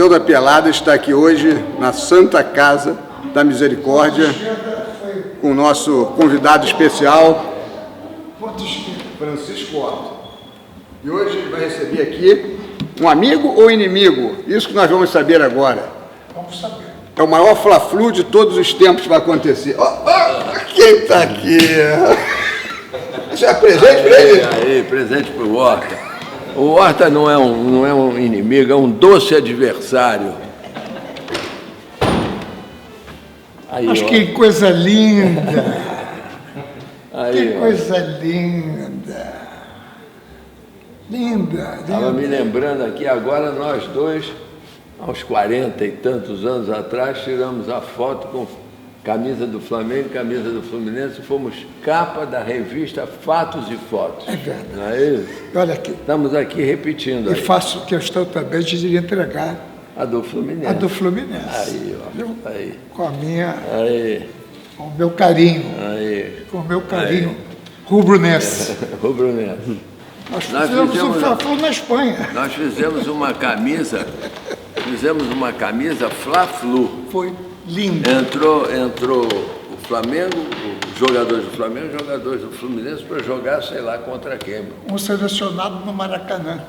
toda pelada está aqui hoje na Santa Casa da Misericórdia com o nosso convidado especial, Francisco Horta. E hoje ele vai receber aqui um amigo ou inimigo? Isso que nós vamos saber agora. Vamos saber. É o maior fla-flu de todos os tempos que vai acontecer. Quem está aqui? Isso é presente para ele? Aí, presente para o Horta. O Horta não é um inimigo, é um doce adversário. Aí, Mas que coisa linda! Aí, Que coisa linda! Linda, Estava me linda. lembrando aqui, agora nós dois, há uns 40 e tantos anos atrás, tiramos a foto com camisa do Flamengo, camisa do Fluminense, e fomos capa da revista Fatos e Fotos. É verdade. Não é isso? Olha aqui. Estamos aqui repetindo E aí. faço questão também de entregar A do Fluminense. a do Fluminense. Aí, ó. Viu? Aí. Com a minha, Aí. com o meu carinho. Aí. Com o meu carinho rubro-nense. Rubro-Negro. Nós Nós fizemos fizemos- um Fla-Flu na Espanha. Nós fizemos uma camisa Fla-Flu. Foi lindo. Entrou o Flamengo, os jogadores do Flamengo, os jogadores do Fluminense para jogar, sei lá, contra quem. Um selecionado no Maracanã.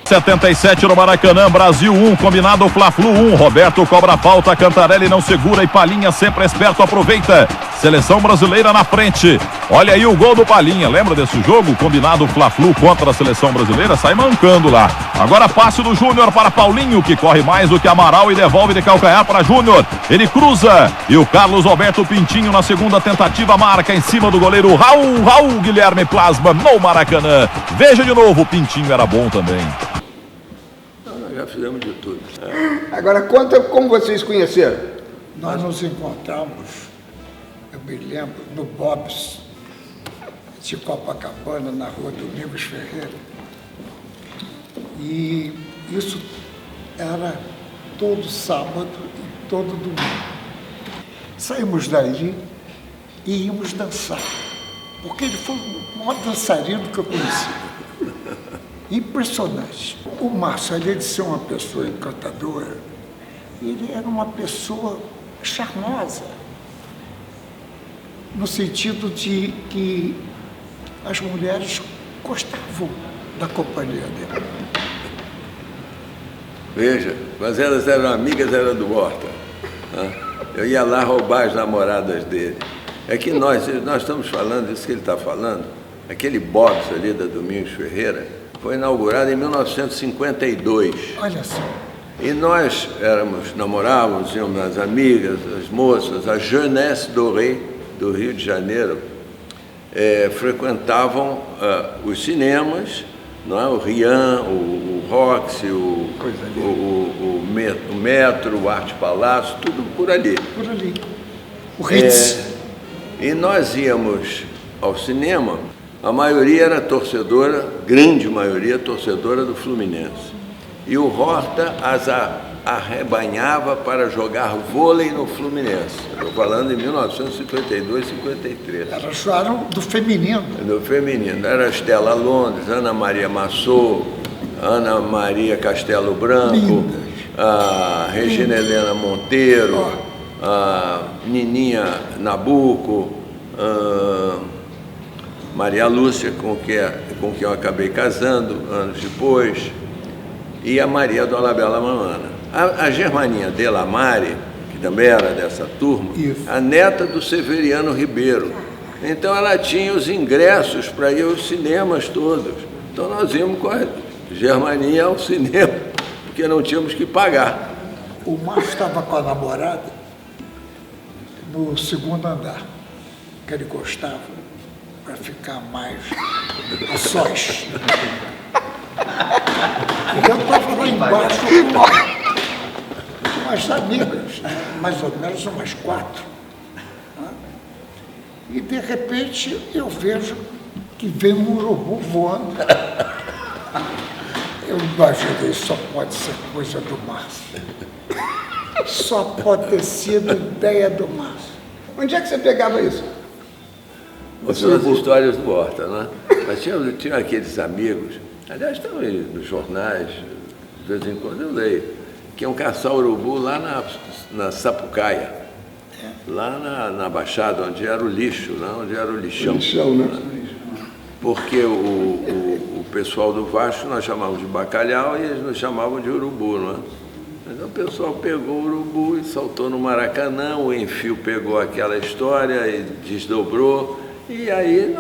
77 no Maracanã, Brasil 1, combinado Fla-Flu 1, Roberto cobra falta, Cantarelli não segura e Palinha sempre esperto aproveita. Seleção brasileira na frente. Olha aí o gol do Palinha, lembra desse jogo? Combinado Fla-Flu contra a seleção brasileira, sai mancando lá. Agora passe do Júnior para Paulinho, que corre mais do que Amaral e devolve de calcanhar para Júnior. Ele cruza e o Carlos Alberto Pintinho na segunda tentativa marca em cima do goleiro Raul Guilherme Plasma no Maracanã. Veja de novo, o Pintinho era bom também. Nós já fizemos de tudo. Agora conta como vocês se conheceram. Nós nos encontramos, eu me lembro, no Bob's de Copacabana, na rua Domingos Ferreira. E isso era todo sábado e todo domingo. Saímos dali e íamos dançar, porque ele foi o maior dançarino que eu conheci. Impressionante. O Márcio, além de ser uma pessoa encantadora, ele era uma pessoa charmosa, no sentido de que as mulheres gostavam da companhia dele. Veja, mas elas eram amigas, era do Horta. Né? Eu ia lá roubar as namoradas dele. É que nós estamos falando, isso que ele está falando, aquele Bob's ali da Domingos Ferreira, foi inaugurado em 1952. Olha só, E nós namorávamos, íamos as amigas, as moças, a Jeunesse Dorée do Rio de Janeiro, frequentavam os cinemas, não é? O Rian, o Roxy, o Metro, o Arte Palácio, tudo por ali. por ali. O Ritz. E nós íamos ao cinema, a maioria era torcedora, grande maioria torcedora do Fluminense. E o Horta as arrebanhava para jogar vôlei no Fluminense. Estou falando em 1952, 53. Elas jogaram do feminino. Do feminino. Era Estela Londres, Ana Maria Massot, Ana Maria Castelo Branco, Lindas. a Regina Helena Monteiro, a Nininha Nabuco, Maria Lúcia, com quem eu acabei casando anos depois, e a Maria do Alabella Mamana. A Germaninha Delamare, que também era dessa turma, Isso. a neta do Severiano Ribeiro. Então ela tinha os ingressos para ir aos cinemas todos. Então nós íamos com a Germaninha ao cinema, porque não tínhamos que pagar. O Márcio estava com a namorada no segundo andar, que ele gostava, para ficar mais a sós. E eu estava lá embaixo com umas amigas, né? Mais ou menos umas 4. Né? E de repente eu vejo que vem um urubu voando. Eu imaginei, só pode ser coisa do Márcio. Só pode ter sido ideia do Márcio. Onde é que você pegava isso? São as histórias do Horta, né? Mas tinha aqueles amigos, aliás, estão aí nos jornais, de vez em quando eu leio. que iam caçar urubu lá na Sapucaia, lá na Baixada, onde era o lixo, né? Onde era o lixão. Lixão, né? Porque o pessoal do Vasco nós chamávamos de bacalhau e eles nos chamavam de urubu, não é? Então o pessoal pegou o urubu e saltou no Maracanã, o Enfio pegou aquela história e desdobrou, e aí,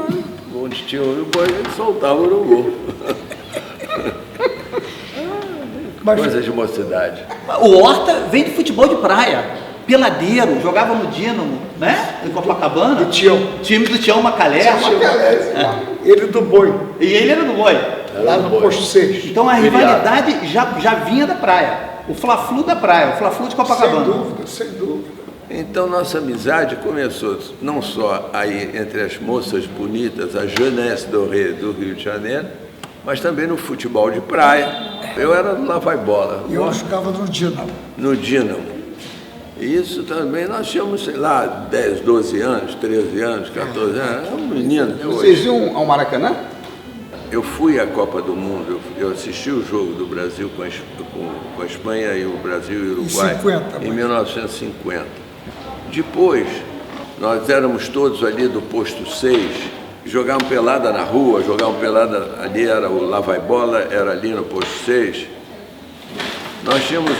onde tinha o urubu, a gente soltava o urubu. Coisas de mocidade. O Horta vem de futebol de praia, peladeiro, jogava no Dínamo, né? Em Copacabana. Do Tião. Time do Tião Macalé. Ele do Boi, E ele era do Boi. lá no posto 6. Então a rivalidade já vinha da praia. O Fla-Flu da praia, o Fla-Flu de Copacabana. Sem dúvida, sem dúvida. Então nossa amizade começou não só aí entre as moças bonitas, a jeunesse dorée do Rio de Janeiro, mas também no futebol de praia. Eu era do Lá Vai Bola. E eu jogava no Dínamo. No Dínamo. Isso também, nós tínhamos, sei lá, 10, 12 anos, 13 anos, 14 anos, era um menino. Vocês iam ao Maracanã? Eu fui à Copa do Mundo, eu assisti o jogo do Brasil com a Espanha e o Brasil e o Uruguai 50, em 1950. Depois, nós éramos todos ali do posto 6, jogavam pelada na rua, jogavam pelada ali, era o Lá Vai Bola, era ali no posto 6. Nós tínhamos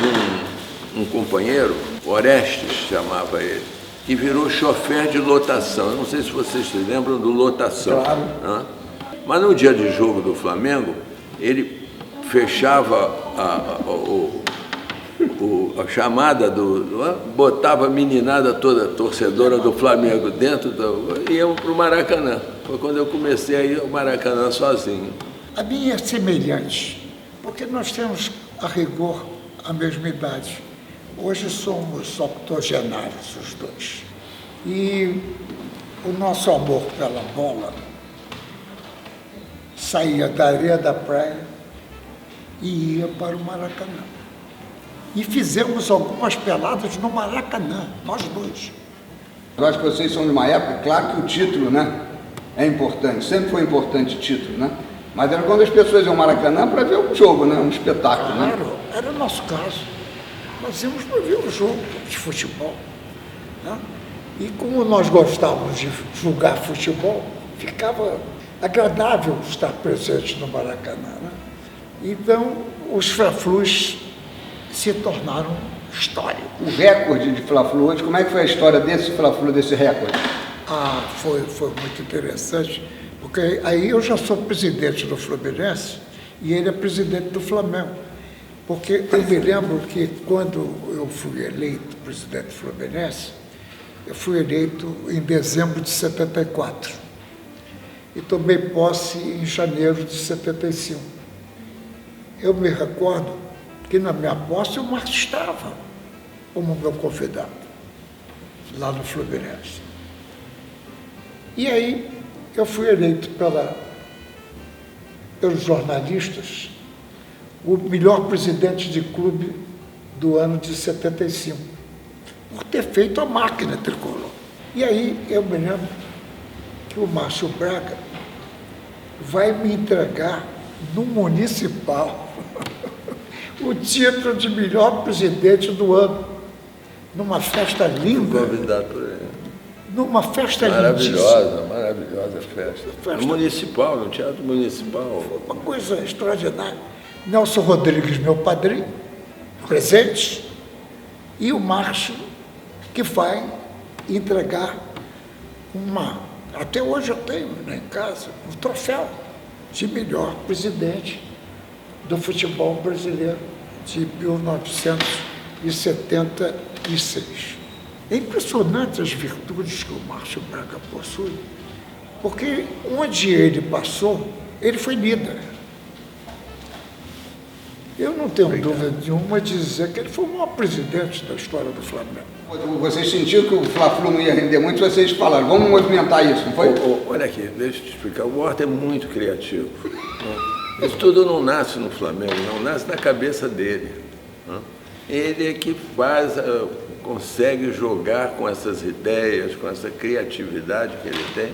um companheiro, Orestes chamava ele, que virou chofer de lotação. Eu não sei se vocês se lembram do lotação. Claro. Né? Mas no dia de jogo do Flamengo, ele fechava a chamada botava a meninada toda, torcedora do Flamengo dentro, e íamos para o Maracanã. Foi quando eu comecei a ir ao Maracanã sozinho. A minha é semelhante, porque nós temos, a rigor, a mesma idade. Hoje somos octogenários, os dois. E o nosso amor pela bola saía da areia da praia e ia para o Maracanã. E fizemos algumas peladas no Maracanã, nós dois. Eu acho que vocês são de uma época, claro que o título, né, é importante, sempre foi importante o título, né? Mas era quando as pessoas iam ao Maracanã para ver o jogo, né, um espetáculo, né? Claro, era o nosso caso. Nós íamos para ver o jogo de futebol, né? E como nós gostávamos de jogar futebol, ficava agradável estar presente no Maracanã, né? Então, os Fla-Flus se tornaram história. O recorde de Fla-Flu hoje, como é que foi a história desse Fla-Flu, desse recorde? Ah, foi muito interessante, porque aí eu já sou presidente do Fluminense e ele é presidente do Flamengo. Porque eu me lembro que quando eu fui eleito presidente do Fluminense, eu fui eleito em dezembro de 74 e tomei posse em janeiro de 75. Eu me recordo que na minha posse o Márcio estava como meu convidado lá no Fluminense. E aí eu fui eleito pelos jornalistas o melhor presidente de clube do ano de 75, por ter feito a máquina tricolor. E aí eu me lembro que o Márcio Braga vai me entregar no Municipal o título de melhor presidente do ano, numa festa linda. Convidado por ele. Numa festa Maravilhosa, maravilhosa festa. No Municipal, no Teatro Municipal. Uma coisa extraordinária. Nelson Rodrigues, meu padrinho, presente, e o Márcio, que vai entregar até hoje eu tenho em casa, um troféu de melhor presidente do futebol brasileiro de 1976. É impressionante as virtudes que o Márcio Braga possui, porque onde ele passou, ele foi líder. Eu não tenho dúvida nenhuma de dizer que ele foi o maior presidente da história do Flamengo. Vocês sentiram que o Fla-Flu não ia render muito, vocês falaram, vamos movimentar isso, não foi? Olha aqui, deixa eu te explicar, o Horta é muito criativo. Né? Isso tudo não nasce no Flamengo, não nasce na cabeça dele. Né? Ele é que consegue jogar com essas ideias, com essa criatividade que ele tem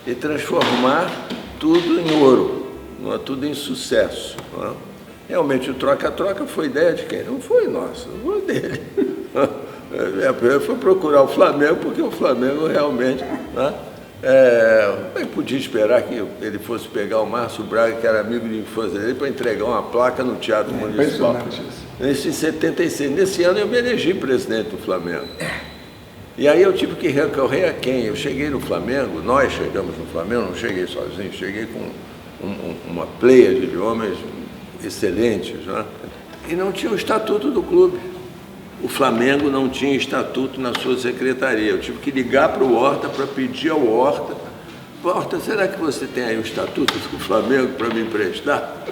e transformar tudo em ouro, não é? Tudo em sucesso. Não é? Realmente o troca-troca foi ideia de quem? Não foi nossa, foi dele. Foi procurar o Flamengo, porque o Flamengo realmente, né, eu podia esperar que ele fosse pegar o Márcio Braga, que era amigo de infância dele, para entregar uma placa no Teatro Municipal. Isso em 76. Nesse ano eu me elegi presidente do Flamengo. E aí eu tive que recorrer a quem? Eu cheguei no Flamengo, nós chegamos no Flamengo, não cheguei sozinho, cheguei com uma pleiade de homens excelentes, né? E não tinha o estatuto do clube. O Flamengo não tinha estatuto na sua secretaria. Eu tive que ligar para o Horta para pedir ao Horta: Horta, será que você tem aí o estatuto do Flamengo para me emprestar?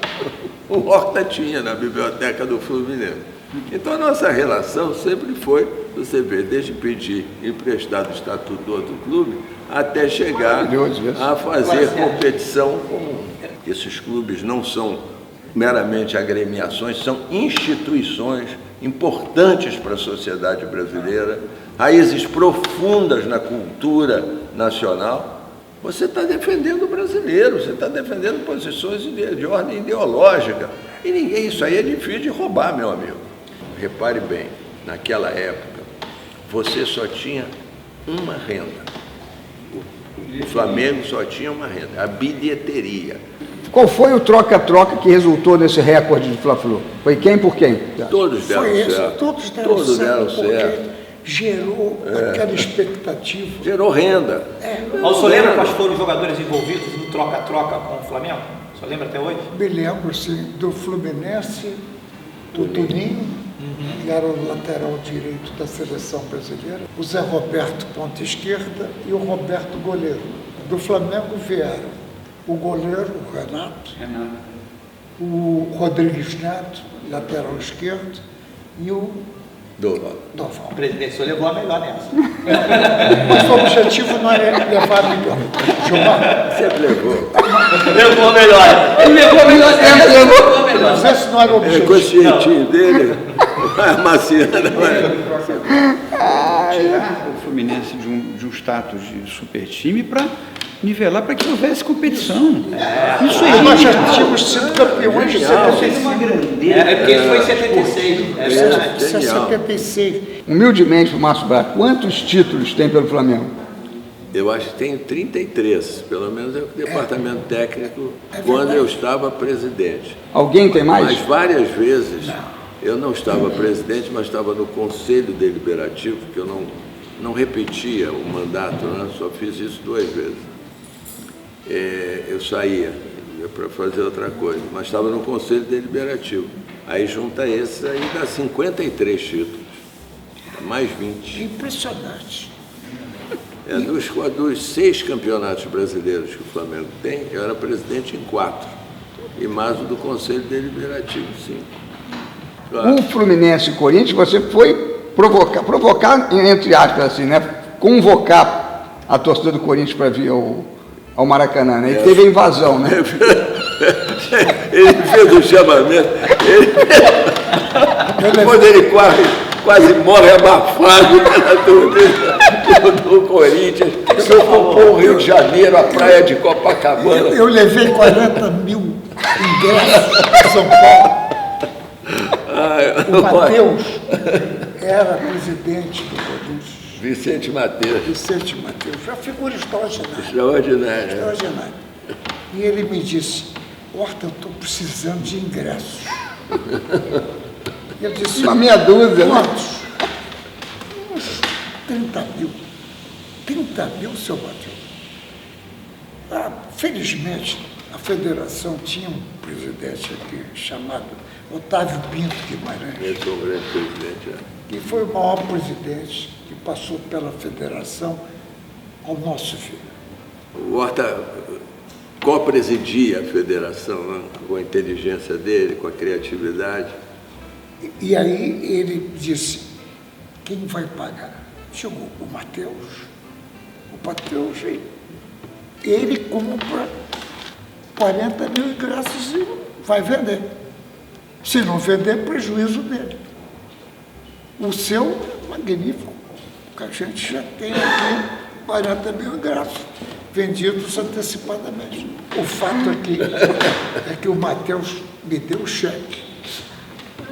O Horta tinha na biblioteca do Fluminense. Então a nossa relação sempre foi, você vê, desde pedir emprestado o estatuto do outro clube até chegar a fazer competição comum. Esses clubes não são meramente agremiações, são instituições importantes para a sociedade brasileira, raízes profundas na cultura nacional. Você está defendendo o brasileiro, você está defendendo posições de ordem ideológica. E ninguém, isso aí é difícil de roubar, meu amigo. Repare bem, naquela época, você só tinha uma renda. O Flamengo só tinha uma renda, a bilheteria. Qual foi o troca-troca que resultou nesse recorde de Fla-Flu? Foi quem por quem? Todos deram certo. Todos deram certo. Gerou aquela expectativa. Gerou renda. O senhor lembra quais foram os jogadores envolvidos no troca-troca com o Flamengo? O senhor lembra até hoje? Me lembro, sim, do Fluminense, do Toninho, que era o lateral direito da seleção brasileira, o Zé Roberto, ponta esquerda, e o Roberto, goleiro. Do Flamengo vieram o goleiro, o Renato, o Rodrigues Neto, lateral esquerdo, e o Doval. O presidente só levou a melhor nessa. Mas o objetivo não é levar a melhor. Gilmar, Sempre levou. Levou a melhor. Ele levou a melhor nessa, levou a melhor. mas esse não era o objetivo. Com esse jeitinho dele, amaciando. Tirar o Fluminense de um status de super time para nivelar, para que houvesse competição. Isso aí. Nós já tínhamos sido campeões de 75. É porque ele foi em 76. É verdade. Isso é 76. Humildemente, para o Márcio Braga, quantos títulos tem pelo Flamengo? Eu acho que tem 33, pelo menos é o departamento técnico, quando eu estava presidente. Alguém tem mais? Mas várias vezes eu não estava presidente, mas estava no Conselho Deliberativo, que eu não repetia o mandato, né? Só fiz isso 2 vezes. Eu saía para fazer outra coisa, mas estava no Conselho Deliberativo. Aí junta esses aí, dá 53 títulos, mais 20. Impressionante. Dos 6 campeonatos brasileiros que o Flamengo tem, eu era presidente em 4, e mais o do Conselho Deliberativo, 5. Claro. O Fluminense e Corinthians, você foi provocar, entre aspas, assim, né? Convocar a torcida do Corinthians para vir ao Maracanã, né? E teve a invasão, né? Ele fez o chamamento, quando ele quase morre abafado pela torcida do Corinthians, se ocupou o Rio de Janeiro, a praia de Copacabana. Eu levei 40 mil ingressos para São Paulo. O Mateus era presidente do Corinthians. Vicente Mateus. Vicente Mateus, uma figura extraordinária. Extraordinário. E ele me disse: Horta, eu estou precisando de ingressos. Ele disse: Uma meia dúzia, né? quantos? Uns 30 mil. 30 mil, seu Mateus. Felizmente, a federação tinha um presidente aqui chamado Otávio Pinto Guimarães, Eu sou o grande presidente. que foi o maior presidente que passou pela federação ao nosso ver. O Horta co-presidia a federação, né? Com a inteligência dele, com a criatividade. E aí ele disse: quem vai pagar? Chegou o Mateus. O Mateus, ele compra 40 mil ingressos e vai vender. Se não vender, prejuízo dele. O seu é magnífico, porque a gente já tem aqui 40 mil ingressos vendidos antecipadamente. O fato é que o Matheus me deu o cheque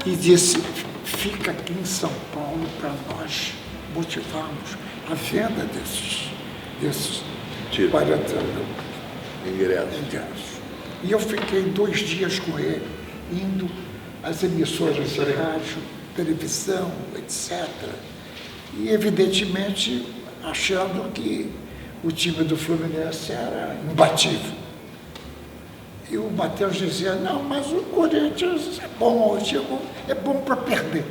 e disse, fica aqui em São Paulo para nós motivarmos a venda desses Tipo. 40 mil ingressos. E eu fiquei 2 dias com ele, indo às emissoras de rádio, televisão, etc. E, evidentemente, achando que o time do Fluminense era imbatível. E o Matheus dizia, não, mas o Corinthians é bom, é bom para perder.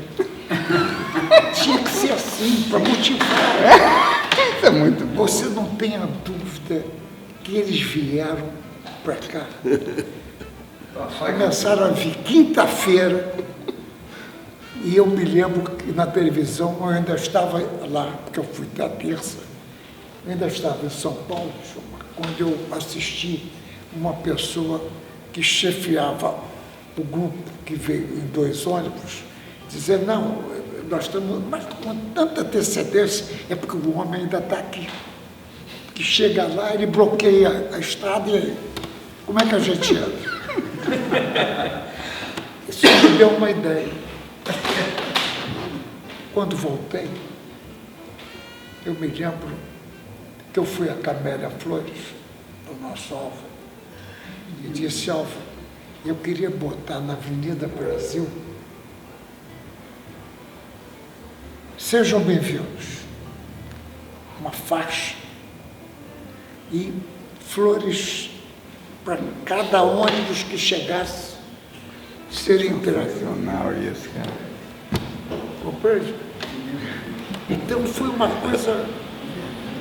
Tinha que ser assim, para motivar. Isso é muito bom. Você não tem a dúvida que eles vieram para cá. Começaram a vir quinta-feira e eu me lembro que na televisão eu ainda estava lá, porque eu fui da terça, eu ainda estava em São Paulo, quando eu assisti uma pessoa que chefiava o grupo que veio em 2 ônibus, dizer, não, nós estamos, mas com tanta antecedência, é porque o homem ainda está aqui. Que chega lá, ele bloqueia a estrada e aí, como é que a gente anda? Isso me deu uma ideia. Quando voltei, eu me lembro que eu fui a Camélia Flores, do nosso Alvo, e disse, Alvo, eu queria botar na Avenida Brasil, sejam bem-vindos, uma faixa e flores para cada ônibus que chegasse serem entregues. Sensacional isso, cara. Compreende? Então foi uma coisa.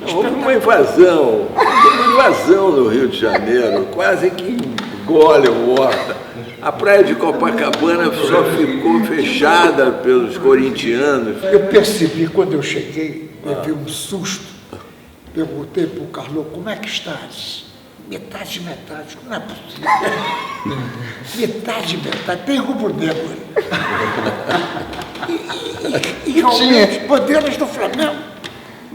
Houve uma invasão no Rio de Janeiro, quase que engole o Horta. A praia de Copacabana só ficou fechada pelos corintianos. Eu percebi quando eu cheguei, levei um susto. Perguntei para o Carlos, como é que estás? Metade, não é possível. Metade, tem rubro-negro. E realmente, bandeiras do Flamengo,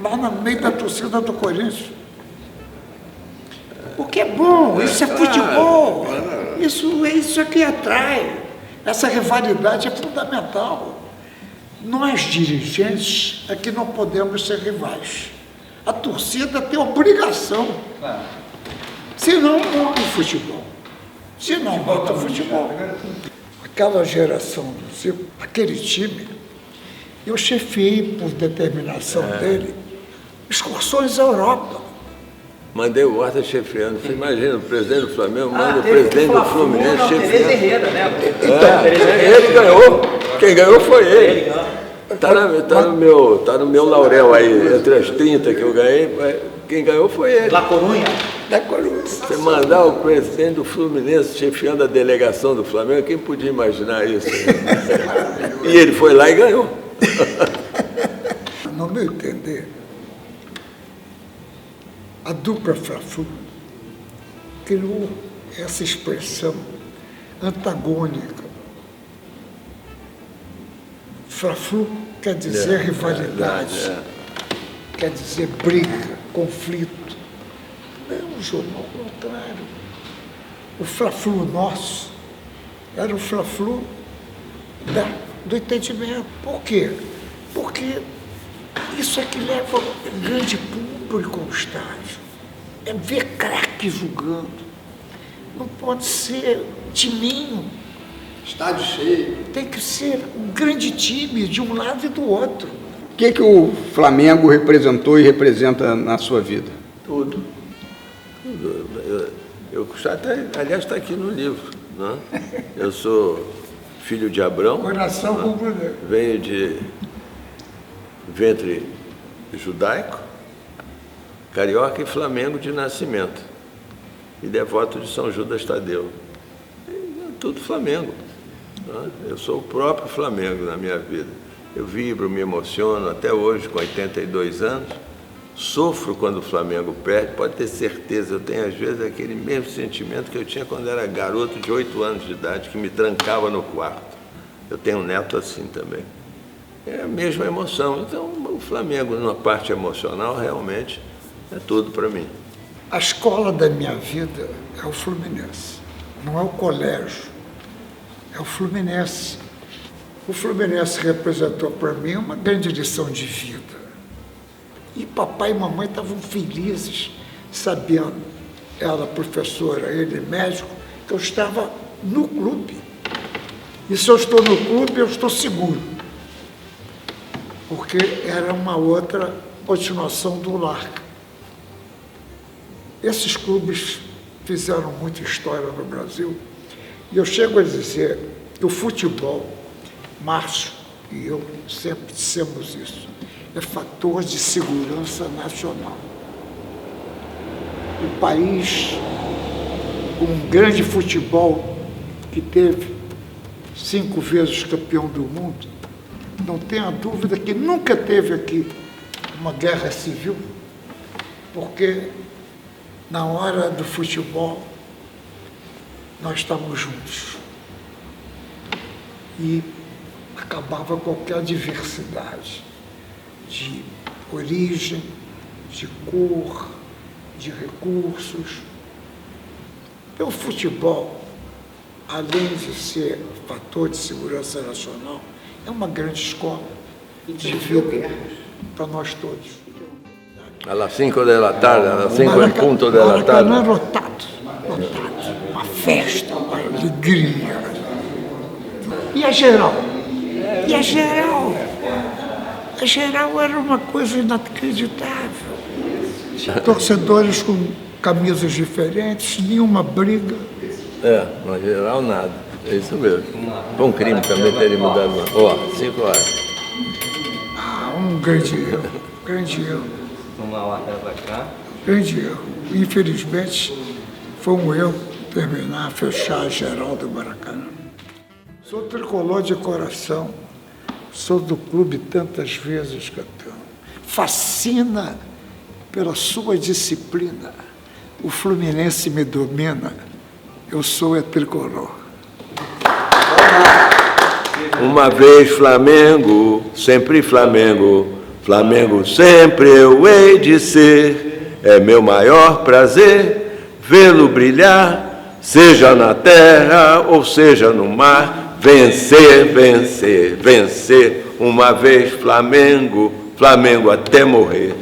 lá no meio da torcida do Corinthians. O que é bom, isso é futebol. Isso é que atrai. Essa rivalidade é fundamental. Nós, dirigentes, é que não podemos ser rivais. A torcida tem obrigação. Se não, morre o futebol. Se não, morre o futebol. Aquela geração do Zico, aquele time, eu chefiei, por determinação dele, excursões à Europa. Mandei o Horta chefiando. Você imagina, o presidente do Flamengo manda o presidente do Fluminense chefiando. Tereza Herrera, né? Ele ganhou. Quem ganhou foi ele. Tá no meu laurel aí, entre as 30 que eu ganhei, quem ganhou foi ele. La Corunha. Você mandar o presidente do Fluminense chefiando a delegação do Flamengo, quem podia imaginar isso? E ele foi lá e ganhou. No meu entender, a dupla Fla-Flu criou essa expressão antagônica. Fla-Flu quer dizer rivalidade, quer dizer briga, conflito. Não, João, ao contrário. O Fla-Flu nosso era o Fla-Flu do entendimento. Por quê? Porque isso é que leva um grande público ao estádio. É ver craque jogando. Não pode ser timinho. Estádio cheio. Tem que ser um grande time de um lado e do outro. O que o Flamengo representou e representa na sua vida? Tudo. Eu aliás, está aqui no livro. Né? Eu sou filho de Abrão. Coração rubro-negro. Venho de ventre judaico, carioca e Flamengo de nascimento. E devoto de São Judas Tadeu. Tudo Flamengo. Né? Eu sou o próprio Flamengo na minha vida. Eu vibro, me emociono até hoje, com 82 anos. Sofro quando o Flamengo perde, pode ter certeza. Eu tenho, às vezes, aquele mesmo sentimento que eu tinha quando era garoto de 8 anos de idade, que me trancava no quarto. Eu tenho um neto assim também. É a mesma emoção. Então, o Flamengo, numa parte emocional, realmente É tudo para mim. A escola da minha vida é o Fluminense, não é o colégio, é o Fluminense. O Fluminense representou para mim uma grande lição de vida. E papai e mamãe estavam felizes, sabendo, ela professora, ele médico, que eu estava no clube. E se eu estou no clube, eu estou seguro. Porque era uma outra continuação do lar. Esses clubes fizeram muita história no Brasil. E eu chego a dizer que o futebol, Márcio e eu sempre dissemos isso, é fator de segurança nacional. O país, com um grande futebol que teve 5 vezes campeão do mundo, não tenha dúvida que nunca teve aqui uma guerra civil, porque na hora do futebol nós estávamos juntos e acabava qualquer diversidade de origem, de cor, de recursos. O futebol, além de ser fator de segurança nacional, é uma grande escola de vida para nós todos. Às 5 da tarde, às 5 em ponto da tarde. Maracanã lotado, uma festa, uma alegria. E a geral? E a geral? A geral era uma coisa inacreditável. Torcedores com camisas diferentes, nenhuma briga. Na geral nada. É isso mesmo. Foi um crime também terem mudado. 5 horas. Um grande erro, grande erro. Grande erro. Infelizmente, foi um erro terminar, fechar a geral do Maracanã. Sou tricolor de coração, sou do clube tantas vezes campeão. Fascina pela sua disciplina. O Fluminense me domina, eu sou tricolor. Uma vez Flamengo, sempre Flamengo, Flamengo sempre eu hei de ser. É meu maior prazer vê-lo brilhar, seja na terra ou seja no mar. Vencer, vencer, vencer. Uma vez Flamengo, Flamengo até morrer.